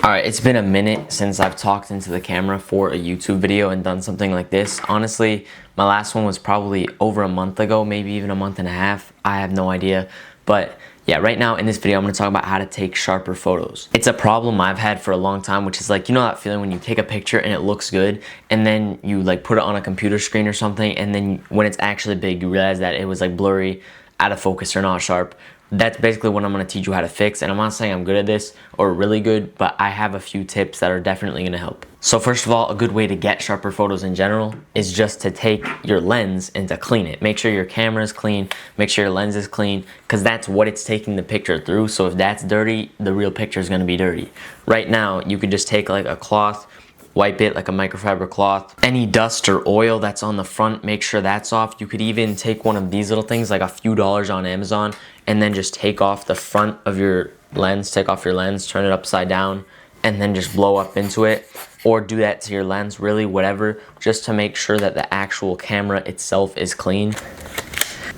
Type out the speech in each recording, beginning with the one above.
Alright, it's been a minute since I've talked into the camera for a YouTube video and done something like this. Honestly, my last one was probably over a month ago, maybe even a month and a half. I have no idea. But yeah, right now in this video, I'm going to talk about how to take sharper photos. It's a problem I've had for a long time, which is like, you know that feeling when you take a picture and it looks good, and then you like put it on a computer screen or something, and then when it's actually big, you realize that it was like blurry, out of focus, or not sharp. That's basically what I'm going to teach you how to fix, and I'm not saying I'm good at this or really good, but I have a few tips that are definitely going to help. So first of all, a good way to get sharper photos in general is just to take your lens and to clean it. Make sure your camera is clean, make sure your lens is clean, because that's what it's taking the picture through. So if that's dirty, the real picture is going to be dirty. Right now, you could just take like a cloth, wipe it like a microfiber cloth. Any dust or oil that's on the front, make sure that's off. You could even take one of these little things, like a few dollars on Amazon, and then just take off the front of your lens, take off your lens, turn it upside down, and then just blow up into it. Or do that to your lens, really, whatever, just to make sure that the actual camera itself is clean.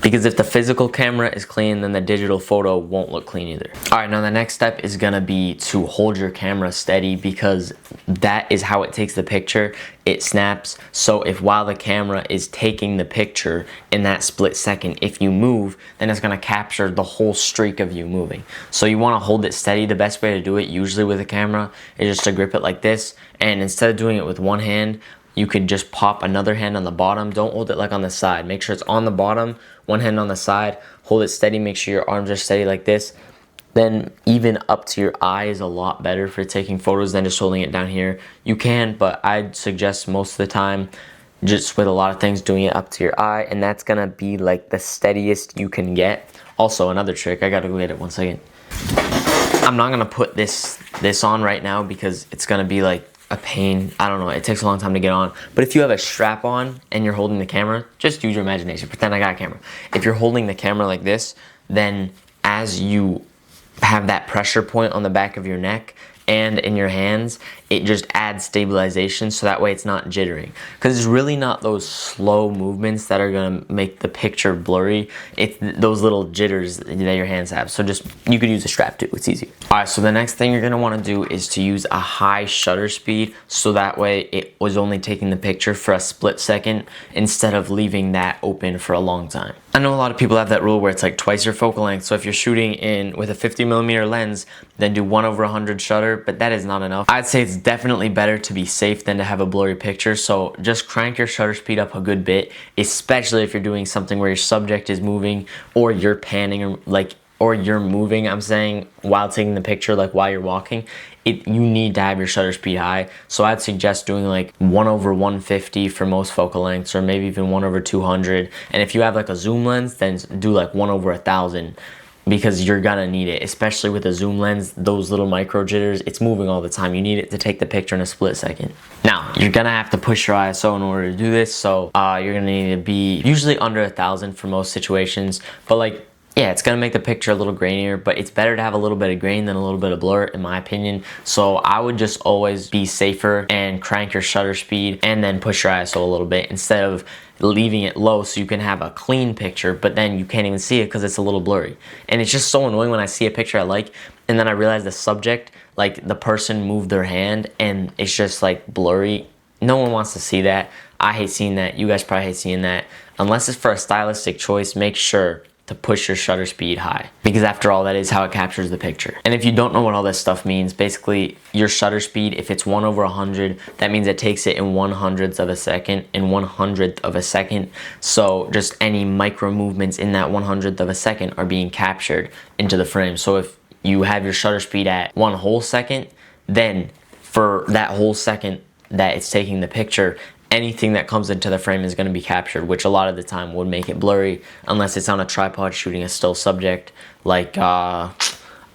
Because if the physical camera is clean, then the digital photo won't look clean either. All right, now the next step is gonna be to hold your camera steady, because that is how it takes the picture. It snaps. So if while the camera is taking the picture in that split second, if you move, then it's gonna capture the whole streak of you moving. So you wanna hold it steady. The best way to do it, usually with a camera, is just to grip it like this. And instead of doing it with one hand, you could just pop another hand on the bottom. Don't hold it like on the side. Make sure it's on the bottom, one hand on the side. Hold it steady. Make sure your arms are steady like this. Then even up to your eye is a lot better for taking photos than just holding it down here. You can, but I'd suggest most of the time, just with a lot of things, doing it up to your eye, and that's gonna be like the steadiest you can get. Also, another trick, I gotta go get it 1 second. I'm not gonna put this on right now because it's gonna be like a pain. I don't know, it takes a long time to get on. But if you have a strap on and you're holding the camera, just use your imagination. Pretend I got a camera. If you're holding the camera like this, then as you have that pressure point on the back of your neck and in your hands, it just adds stabilization, so that way it's not jittering. Because it's really not those slow movements that are gonna make the picture blurry. It's those little jitters that your hands have. So just, you could use a strap too, it's easy. All right, so the next thing you're gonna wanna do is to use a high shutter speed, so that way it was only taking the picture for a split second instead of leaving that open for a long time. I know a lot of people have that rule where it's like twice your focal length. So if you're shooting in with a 50mm lens, then do 1/100 shutter, but that is not enough. I'd say it's definitely better to be safe than to have a blurry picture. So just crank your shutter speed up a good bit, especially if you're doing something where your subject is moving, or you're panning, or you're moving, I'm saying, while taking the picture, like while you're walking. You need to have your shutter speed high. So I'd suggest doing like 1/150 for most focal lengths, or maybe even 1/200. And if you have like a zoom lens, then do like 1/1000, because you're gonna need it, especially with a zoom lens. Those little micro jitters, it's moving all the time. You need it to take the picture in a split second. Now, you're gonna have to push your ISO in order to do this. So you're gonna need to be usually under 1000 for most situations, but like, yeah, it's gonna make the picture a little grainier, but it's better to have a little bit of grain than a little bit of blur, in my opinion. So I would just always be safer and crank your shutter speed and then push your ISO a little bit, instead of leaving it low so you can have a clean picture, but then you can't even see it because it's a little blurry. And it's just so annoying when I see a picture I like, and then I realize the subject, like the person moved their hand, and it's just like blurry. No one wants to see that. I hate seeing that. You guys probably hate seeing that. Unless it's for a stylistic choice, make sure to push your shutter speed high, because after all, that is how it captures the picture. And if you don't know what all this stuff means, basically your shutter speed, if it's 1/100, that means it takes it in 1/100th of a second, So just any micro movements in that 1/100th of a second are being captured into the frame. So if you have your shutter speed at 1 whole second, then for that whole second that it's taking the picture, anything that comes into the frame is going to be captured, which a lot of the time would make it blurry, unless it's on a tripod shooting a still subject, like I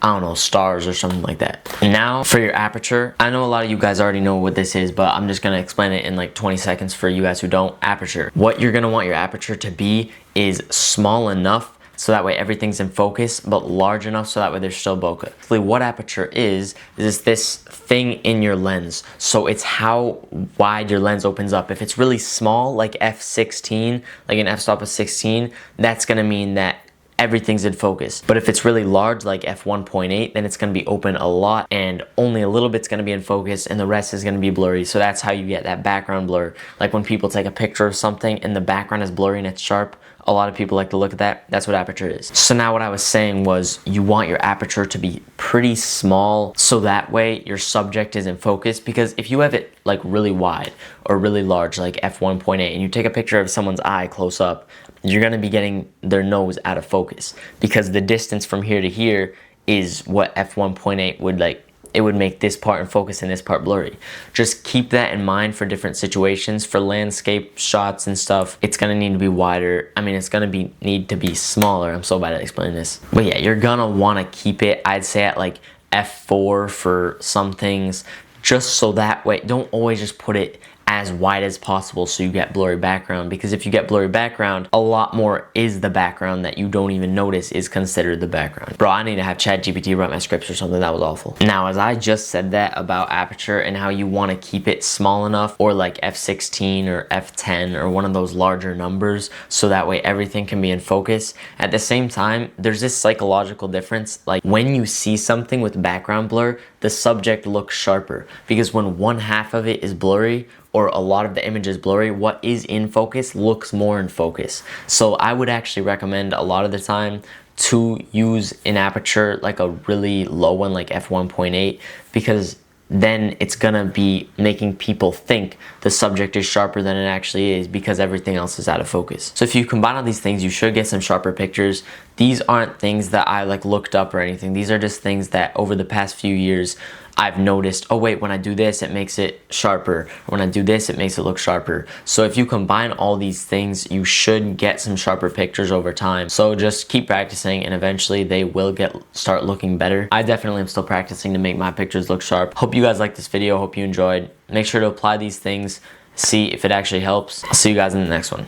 don't know, stars or something like that. Now for your aperture, I know a lot of you guys already know what this is, but I'm just gonna explain it in like 20 seconds for you guys who don't. Aperture. What you're gonna want your aperture to be is small enough so that way everything's in focus, but large enough so that way there's still bokeh. What aperture is this thing in your lens. So it's how wide your lens opens up. If it's really small, like f16, like an f-stop of 16, that's gonna mean that everything's in focus. But if it's really large, like f1.8, then it's gonna be open a lot and only a little bit's gonna be in focus and the rest is gonna be blurry. So that's how you get that background blur. Like when people take a picture of something and the background is blurry and it's sharp, a lot of people like to look at that. That's what aperture is. So now what I was saying was you want your aperture to be pretty small so that way your subject is in focus, because if you have it like really wide or really large like f1.8 and you take a picture of someone's eye close up, you're gonna be getting their nose out of focus because the distance from here to here is what f1.8 would like. It would make this part in focus and this part blurry. Just keep that in mind for different situations. For landscape shots and stuff, it's gonna need to be wider. I mean, it's gonna need to be smaller. I'm so bad at explaining this. But yeah, you're gonna wanna keep it, I'd say at like f4 for some things, just so that way, don't always just put it as wide as possible so you get blurry background, because if you get blurry background, a lot more is the background that you don't even notice is considered the background. Bro, I need to have ChatGPT write my scripts or something. That was awful. Now, as I just said that about aperture and how you want to keep it small enough, or like f16 or f10 or one of those larger numbers, so that way everything can be in focus. At the same time, there's this psychological difference. Like when you see something with background blur, the subject looks sharper, because when one half of it is blurry or a lot of the image is blurry, what is in focus looks more in focus. So I would actually recommend a lot of the time to use an aperture like a really low one like f1.8, because then it's gonna be making people think the subject is sharper than it actually is, because everything else is out of focus. So if you combine all these things, you should get some sharper pictures. These aren't things that I like looked up or anything. These are just things that over the past few years I've noticed, oh wait, when I do this, it makes it sharper. When I do this, it makes it look sharper. So if you combine all these things, you should get some sharper pictures over time. So just keep practicing and eventually they will start looking better. I definitely am still practicing to make my pictures look sharp. Hope you guys liked this video. Hope you enjoyed. Make sure to apply these things. See if it actually helps. I'll see you guys in the next one.